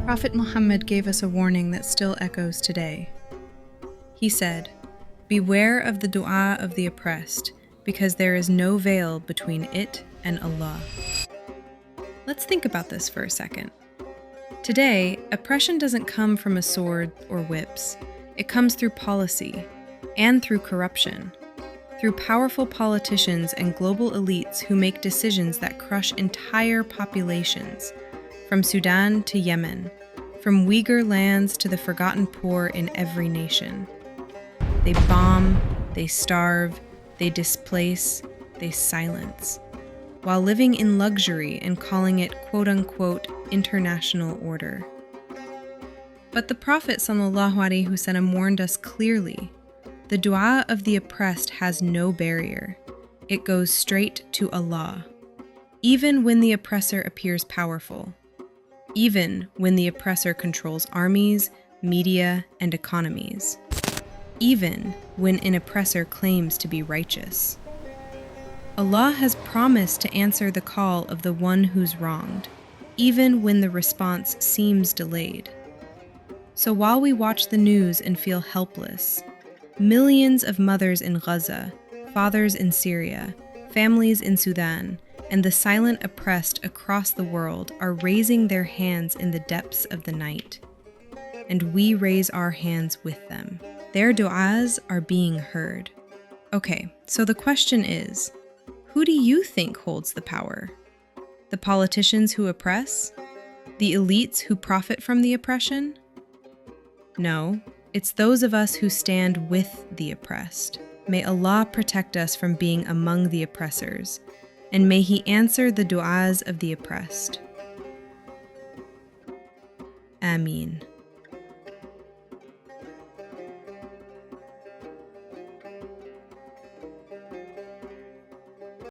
Prophet Muhammad gave us a warning that still echoes today. He said, "Beware of the dua of the oppressed, because there is no veil between it and Allah." Let's think about this for a second. Today, oppression doesn't come from a sword or whips. It comes through policy and through corruption, through powerful politicians and global elites who make decisions that crush entire populations, from Sudan to Yemen, from Uyghur lands to the forgotten poor in every nation. They bomb, they starve, they displace, they silence, while living in luxury and calling it quote-unquote international order. But the Prophet ﷺ warned us clearly, the dua of the oppressed has no barrier. It goes straight to Allah, even when the oppressor appears powerful, even when the oppressor controls armies, media, and economies, even when an oppressor claims to be righteous. Allah has promised to answer the call of the one who's wronged, even when the response seems delayed. So while we watch the news and feel helpless, millions of mothers in Gaza, fathers in Syria, families in Sudan, and the silent oppressed across the world are raising their hands in the depths of the night. And we raise our hands with them. Their du'as are being heard. Okay, so the question is, who do you think holds the power? The politicians who oppress? The elites who profit from the oppression? No, it's those of us who stand with the oppressed. May Allah protect us from being among the oppressors, and may He answer the du'as of the oppressed. Ameen.